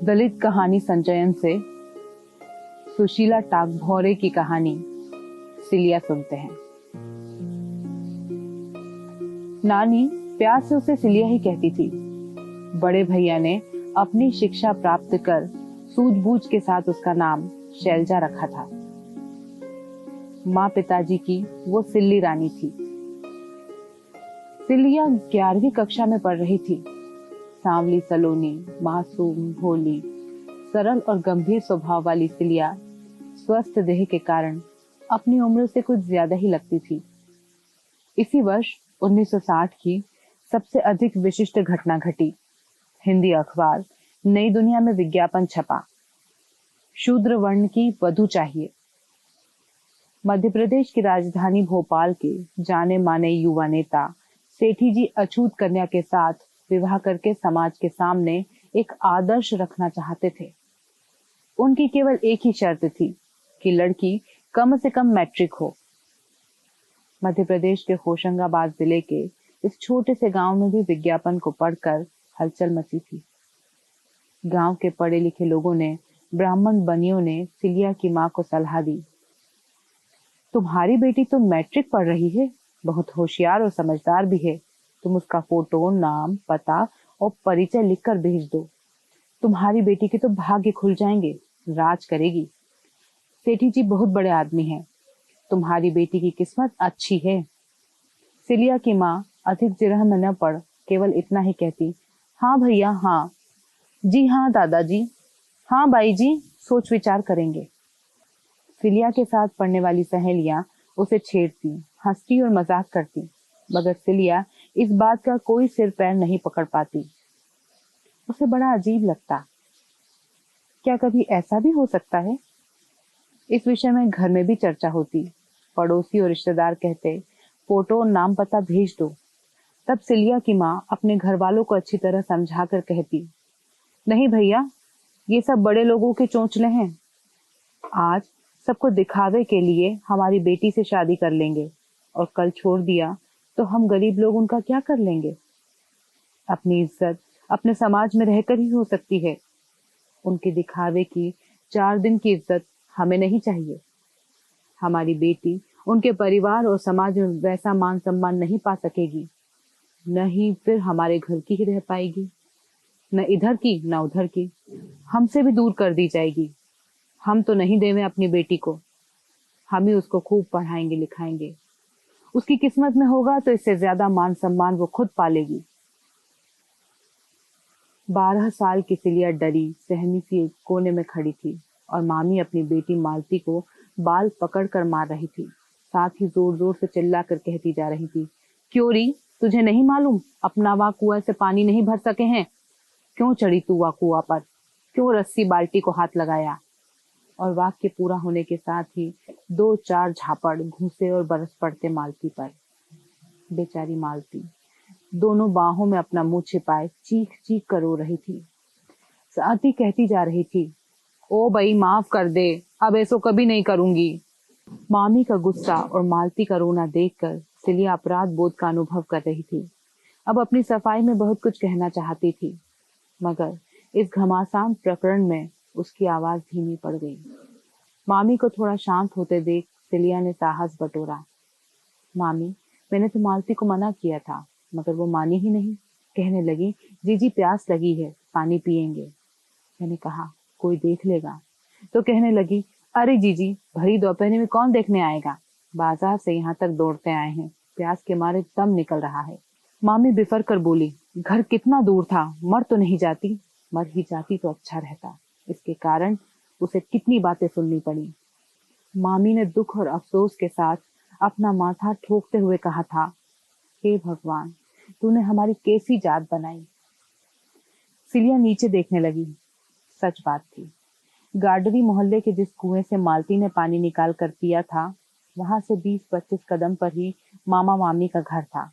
दलित कहानी संचयन से सुशीला टाकभौरे की कहानी सिलिया सुनते हैं। नानी प्यार से उसे सिलिया ही कहती थी। बड़े भैया ने अपनी शिक्षा प्राप्त कर सूझबूझ के साथ उसका नाम शैलजा रखा था। माँ पिताजी की वो सिल्ली रानी थी। सिलिया 11वीं कक्षा में पढ़ रही थी। सांवली सलोनी, मासूम, भोली, सरल और गंभीर स्वभाव वाली सिलिया स्वस्थ देह के कारण अपनी उम्र से कुछ ज्यादा ही लगती थी। इसी वर्ष 1960 की सबसे अधिक विशिष्ट घटना घटी। हिंदी अखबार नई दुनिया में विज्ञापन छपा, शूद्र वर्ण की वधू चाहिए। मध्य प्रदेश की राजधानी भोपाल के जाने माने युवा नेता सेठी जी अछूत कन्या के साथ विवाह करके समाज के सामने एक आदर्श रखना चाहते थे। उनकी केवल एक ही शर्त थी कि लड़की कम से कम मैट्रिक हो। मध्य प्रदेश के होशंगाबाद जिले के इस छोटे से गांव में भी विज्ञापन को पढ़कर हलचल मची थी। गांव के पढ़े लिखे लोगों ने, ब्राह्मण बनियों ने सिलिया की मां को सलाह दी, तुम्हारी बेटी तो मैट्रिक पढ़ रही है, बहुत होशियार और समझदार भी है। तुम उसका फोटो, नाम, पता और परिचय लिखकर भेज दो। तुम्हारी बेटी के तो भाग्य खुल जाएंगे, राज करेगी। सेठी जी बहुत बड़े आदमी हैं, तुम्हारी बेटी की किस्मत अच्छी है। सिलिया की माँ अधिक जिरह में न पड़ केवल इतना ही कहती, हाँ भैया हाँ, जी हाँ दादाजी, हाँ बाई जी, सोच विचार करेंगे। सिलिया के साथ पढ़ने वाली सहेलियां उसे छेड़ती, हंसती और मजाक करती, मगर सिलिया इस बात का कोई सिर पैर नहीं पकड़ पाती। उसे बड़ा अजीब लगता, क्या कभी ऐसा भी हो सकता है? इस विषय में घर में भी चर्चा होती। पड़ोसी और रिश्तेदार कहते, फोटो और नाम पता भेज दो। तब सिलिया की माँ अपने घर वालों को अच्छी तरह समझा कर कहती, नहीं भैया, ये सब बड़े लोगों के चोंचले हैं। आज सबको दिखावे के लिए हमारी बेटी से शादी कर लेंगे और कल छोड़ दिया तो हम गरीब लोग उनका क्या कर लेंगे? अपनी इज्जत अपने समाज में रहकर ही हो सकती है। उनके दिखावे की 4 दिन की इज्जत हमें नहीं चाहिए। हमारी बेटी उनके परिवार और समाज में वैसा मान सम्मान नहीं पा सकेगी, न ही फिर हमारे घर की ही रह पाएगी, न इधर की न उधर की, हमसे भी दूर कर दी जाएगी। हम तो नहीं देवे अपनी बेटी को, हम ही उसको खूब पढ़ाएंगे लिखाएंगे। उसकी किस्मत में होगा तो इससे ज्यादा मान सम्मान वो खुद पालेगी। 12 साल की सिलिया डरी सहमी सी एक कोने में खड़ी थी और मामी अपनी बेटी मालती को बाल पकड़ कर मार रही थी। साथ ही जोर जोर से चिल्ला कर कहती जा रही थी, क्यों री, तुझे नहीं मालूम अपना वहां कुआं से पानी नहीं भर सके हैं? क्यों चढ़ी तू वहां कुआं पर? क्यों रस्सी बाल्टी को हाथ लगाया? और वाक्य पूरा होने के साथ ही 2-4 झापड़ घूसे और बरस पड़ते मालती पर। बेचारी मालती दोनों बाहों में अपना मुंह छिपाए चीख चीख कर रो रही थी। साथ ही कहती जा रही थी, ओ भाई माफ कर दे, अब ऐसो कभी नहीं करूंगी। मामी का गुस्सा और मालती का रोना देखकर सिलिया अपराध बोध का अनुभव कर रही थी। अब अपनी सफाई में बहुत कुछ कहना चाहती थी, मगर इस घमासान प्रकरण में उसकी आवाज धीमी पड़ गई। मामी को थोड़ा शांत होते देख सिलिया ने साहस बटोरा, मामी, मैंने तो मालती को मना किया था, मगर वो मानी ही नहीं। कहने लगी, जीजी प्यास लगी है, पानी पिएंगे। मैंने कहा, कोई देख लेगा। तो कहने लगी, अरे जीजी, भरी दोपहर में कौन देखने आएगा? बाजार से यहाँ तक दौड़ते आए हैं, प्यास के मारे दम निकल रहा है। मामी बिफर कर बोली, घर कितना दूर था, मर तो नहीं जाती? मर ही जाती तो अच्छा रहता। इसके कारण उसे कितनी बातें सुननी पड़ी। मामी ने दुख और अफसोस के साथ अपना माथा ठोकते हुए कहा था, हे भगवान, तूने हमारी कैसी जात बनाई। सिलिया नीचे देखने लगी। सच बात थी, गार्डरी मोहल्ले के जिस कुएं से मालती ने पानी निकाल कर पिया था, वहां से 20-25 कदम पर ही मामा मामी का घर था,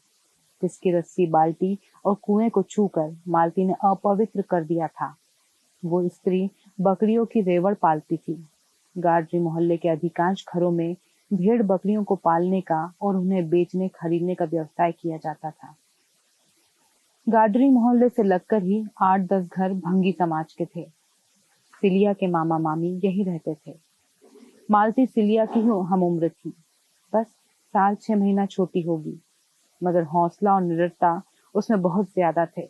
जिसकी रस्सी बाल्टी और कुएं को छूकर मालती ने अपवित्र कर दिया था। वो स्त्री बकरियों की रेवड़ पालती थी। गार्डरी मोहल्ले के अधिकांश घरों में भेड़ बकरियों को पालने का और उन्हें बेचने खरीदने का व्यवसाय किया जाता था। गाडरी मोहल्ले से लगकर ही 8-10 घर भंगी समाज के थे। सिलिया के मामा मामी यही रहते थे। मालती सिलिया की ही हम उम्र थी, बस साल 6 महीना छोटी होगी, मगर हौसला और निडरता उसमें बहुत ज्यादा थे।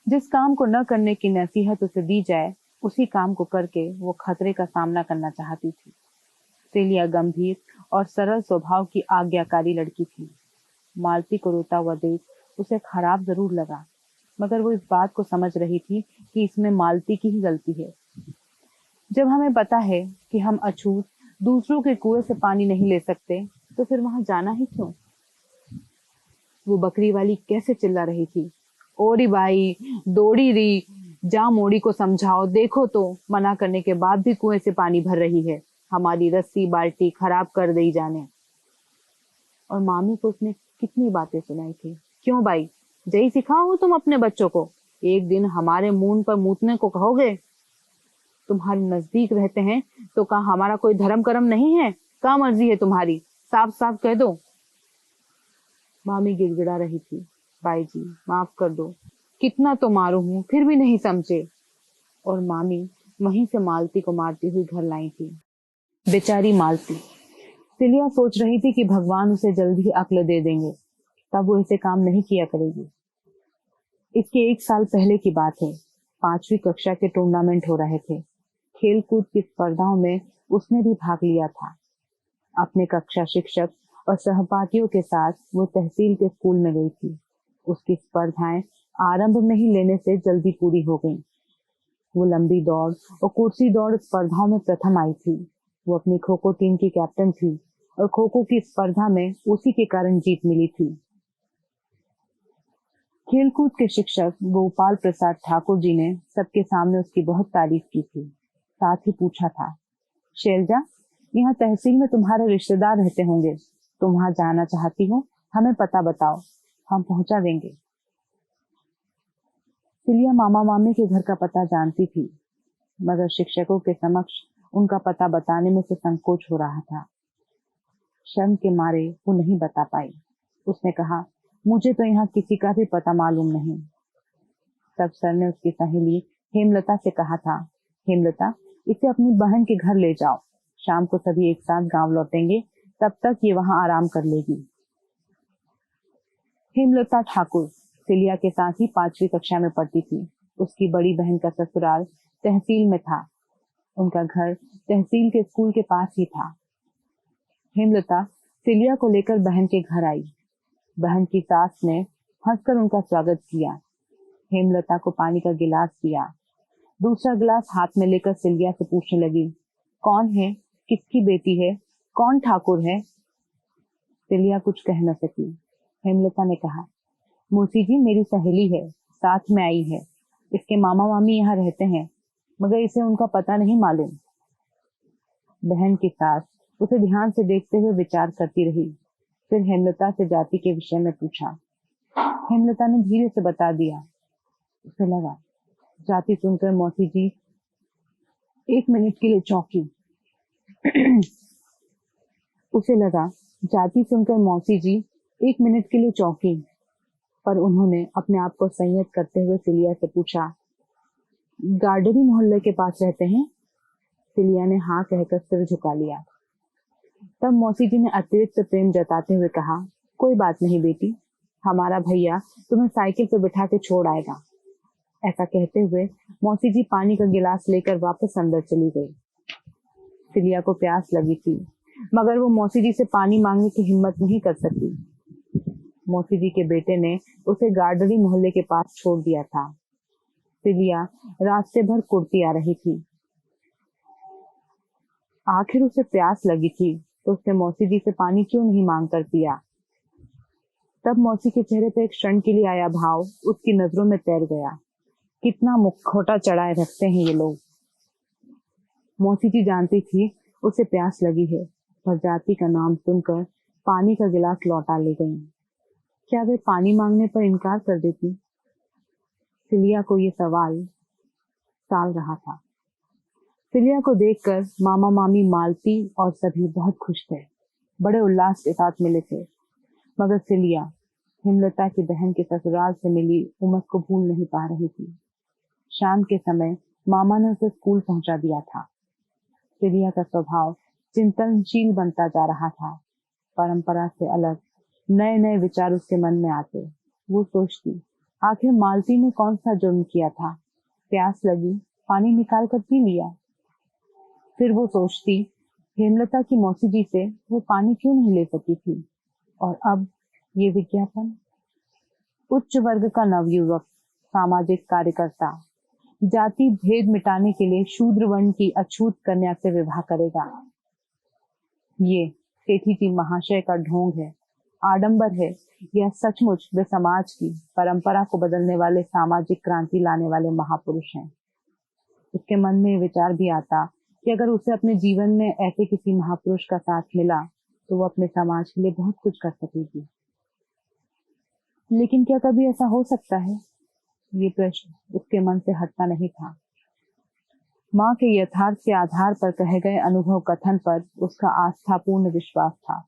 जिस काम को न करने की नसीहत उसे दी जाए, उसी काम को करके वो खतरे का सामना करना चाहती थी। सिलिया गंभीर और सरल स्वभाव की आज्ञाकारी लड़की थी। मालती को रोता हुआ देख उसे खराब जरूर लगा, मगर वो इस बात को समझ रही थी कि इसमें मालती की ही गलती है। जब हमें पता है कि हम अछूत दूसरों के कुएं से पानी नहीं ले सकते, तो फिर वहां जाना ही क्यों? वो बकरी वाली कैसे चिल्ला रही थी, ओरी भाई, दौड़ी री, जा मोड़ी को समझाओ, देखो तो मना करने के बाद भी कुएं से पानी भर रही है, हमारी रस्सी बाल्टी खराब कर दी जाने। और मामी को उसने कितनी बातें सुनाई थी। क्यों भाई, यही सिखाओ तुम अपने बच्चों को? एक दिन हमारे मुंह पर मूतने को कहोगे? तुम्हारे नजदीक रहते हैं तो कहा हमारा कोई धर्म कर्म नहीं है? क्या मर्जी है तुम्हारी, साफ साफ कह दो। मामी गिड़गिड़ा रही थी, बाई जी माफ कर दो, कितना तो मारू हूं फिर भी नहीं समझे। और मामी वहीं से मालती को मारती हुई घर लाई थी। बेचारी मालती। सिलिया सोच रही थी कि भगवान उसे जल्द ही अक्ल दे देंगे, तब वो ऐसे काम नहीं किया करेगी। इसके 1 साल पहले की बात है। 5वीं कक्षा के टूर्नामेंट हो रहे थे। खेल कूद की स्पर्धाओं में उसने भी भाग लिया था। अपने कक्षा शिक्षक और सहपाठियों के साथ वो तहसील के स्कूल में गई थी। उसकी स्पर्धाएं आरंभ में ही लेने से जल्दी पूरी हो गईं। वो लंबी दौड़ और कुर्सी दौड़ स्पर्धाओं में प्रथम आई थी। वो अपनी खो खो टीम की कैप्टन थी और खो खो की स्पर्धा में उसी के कारण जीत मिली थी। खेलकूद के शिक्षक गोपाल प्रसाद ठाकुर जी ने सबके सामने उसकी बहुत तारीफ की थी। साथ ही पूछा था, शैलजा, यहाँ तहसील में तुम्हारे रिश्तेदार रहते होंगे, तुम वहां जाना चाहती हो? हमें पता बताओ, हम पहुंचा देंगे। सिलिया मामा मामी के घर का पता जानती थी, मगर शिक्षकों के समक्ष उनका पता बताने में से संकोच हो रहा था। शर्म के मारे वो नहीं बता पाई। उसने कहा, मुझे तो यहाँ किसी का भी पता मालूम नहीं। तब सर ने उसकी सहेली हेमलता से कहा था, हेमलता, इसे अपनी बहन के घर ले जाओ, शाम को सभी एक साथ गांव लौटेंगे, तब तक ये वहां आराम कर लेगी। हेमलता ठाकुर सिलिया के साथ ही 5वीं कक्षा में पढ़ती थी। उसकी बड़ी बहन का ससुराल तहसील में था। उनका घर तहसील के स्कूल के पास ही था। हेमलता सिलिया को लेकर बहन के घर आई। बहन की सास ने हंसकर उनका स्वागत किया। हेमलता को पानी का गिलास दिया। दूसरा गिलास हाथ में लेकर सिलिया से पूछने लगी, कौन है, किसकी बेटी है, कौन ठाकुर है? सिलिया कुछ कह न सकी। हेमलता ने कहा, मौसी जी मेरी सहेली है, साथ में आई है। इसके मामा मामी यहाँ रहते हैं, मगर इसे उनका पता नहीं मालूम। बहन की सास उसे ध्यान से देखते हुए विचार करती रही। फिर हेमलता से जाति के विषय में पूछा। हेमलता ने धीरे से बता दिया। उसे लगा, जाति सुनकर मौसी जी 1 मिनट के लिए चौंकी। उसे लगा, जाति सुनकर मौसी जी 1 मिनट के लिए चौंकी, पर उन्होंने अपने आप को संयत करते हुए सिलिया से पूछा, गार्डरी मोहल्ले के पास रहते हैं? सिलिया ने हाँ कहकर सिर झुका लिया। तब मौसी जी ने अतिरिक्त प्रेम जताते हुए कहा, कोई बात नहीं बेटी, हमारा भैया तुम्हें साइकिल पर बिठा के छोड़ आएगा। ऐसा कहते हुए मौसी जी पानी का गिलास लेकर वापस अंदर चली गई। सिलिया को प्यास लगी थी, मगर वो मौसी जी से पानी मांगने की हिम्मत नहीं कर सकी। मौसी जी के बेटे ने उसे गार्डरी मोहल्ले के पास छोड़ दिया था। सिलिया रास्ते भर कुड़ती आ रही थी। आखिर उसे प्यास लगी थी तो उसने मौसी जी से पानी क्यों नहीं मांग कर पिया। तब मौसी के चेहरे पर एक क्षण के लिए आया भाव उसकी नजरों में तैर गया। कितना मुखौटा चढ़ाए रखते हैं ये लोग। मौसी जी जानती थी उसे प्यास लगी है, पर जाति का नाम सुनकर पानी का गिलास लौटा ले गई। क्या वे पानी मांगने पर इनकार कर देती? सिलिया को ये सवाल साल रहा था। सिलिया को देखकर मामा मामी मालती और सभी बहुत खुश थे, बड़े उल्लास के साथ मिले थे। मगर सिलिया हेमलता की बहन के ससुराल से मिली उमस को भूल नहीं पा रही थी। शाम के समय मामा ने उसे स्कूल पहुंचा दिया था। सिरिया का स्वभाव चिंतनशील बनता जा रहा था। परंपरा से अलग नए नए विचार उसके मन में आते। वो सोचती, आखिर मालती ने कौन सा जुर्म किया था? प्यास लगी, पानी निकाल कर पी लिया। फिर वो सोचती, हेमलता की मौसी जी से वो पानी क्यों नहीं ले सकी थी? और अब ये विज्ञापन। उच्च वर्ग का नवयुवक, सामाजिक कार्यकर्ता, जाति भेद मिटाने के लिए शूद्र वर्ण की अछूत कन्या से विवाह करेगा। ये सेठी जी महाशय का ढोंग है, आडंबर है, यह सचमुच वे समाज की परंपरा को बदलने वाले, सामाजिक क्रांति लाने वाले महापुरुष हैं। उसके मन में विचार भी आता कि अगर उसे अपने जीवन में ऐसे किसी महापुरुष का साथ मिला तो वो अपने समाज के लिए बहुत कुछ कर सकेगी। लेकिन क्या कभी ऐसा हो सकता है? ये प्रश्न उसके मन से हटता नहीं था। माँ के यथार्थ के आधार पर कहे गए अनुभव कथन पर उसका आस्थापूर्ण विश्वास था।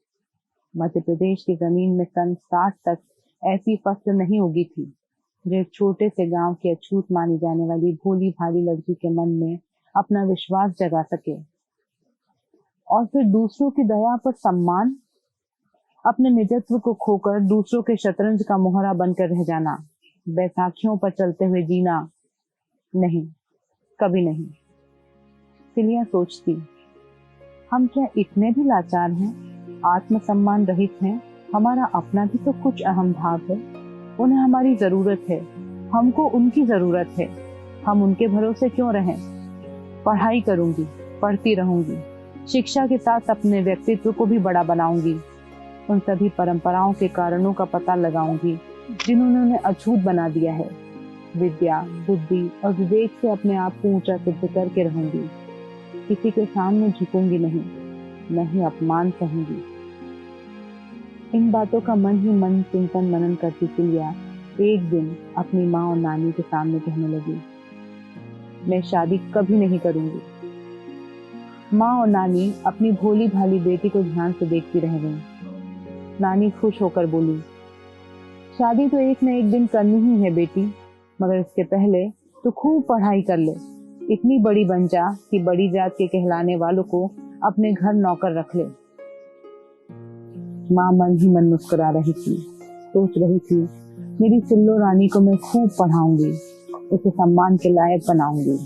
मध्य प्रदेश की जमीन में सन 60 तक ऐसी फसल नहीं उगी थी जो एक छोटे से गांव की अछूत मानी जाने वाली भोली भाली लड़की के मन में अपना विश्वास जगा सके। और फिर दूसरों की दया पर सम्मान, अपने निजत्व को खोकर दूसरों के शतरंज का मोहरा बनकर रह जाना, बैसाखियों पर चलते हुए जीना, नहीं, कभी नहीं। सिलिया सोचती, हम क्या इतने भी लाचार हैं, आत्मसम्मान रहित हैं? हमारा अपना भी तो कुछ अहम भाव है। उन्हें हमारी जरूरत है, हमको उनकी जरूरत है। हम उनके भरोसे क्यों रहें? पढ़ाई करूंगी, पढ़ती रहूंगी, शिक्षा के साथ अपने व्यक्तित्व को भी बड़ा बनाऊंगी। उन सभी परंपराओं के कारणों का पता लगाऊंगी जिन्होंने उन्हें अछूत बना दिया है। विद्या, बुद्धि और विवेक से अपने आप को ऊंचा सिद्ध करके रहूंगी। किसी के सामने झुकूंगी नहीं, न ही अपमान सहूंगी। इन बातों का मन ही मन चिंतन मनन करती सिलिया एक दिन अपनी माँ और नानी के सामने कहने लगी, मैं शादी कभी नहीं करूंगी। माँ और नानी अपनी भोली भाली बेटी को ध्यान से देखती रह गईं। नानी खुश होकर बोली, शादी तो एक न एक दिन करनी ही है बेटी, मगर इसके पहले तो खूब पढ़ाई कर ले, इतनी बड़ी बन जा कि बड़ी जात के कहलाने वालों को अपने घर नौकर रख ले। माँ मन ही मन मुस्कुरा रही थी, सोच रही थी, मेरी सिल्लो रानी को मैं खूब पढ़ाऊंगी, उसे सम्मान के लायक बनाऊंगी।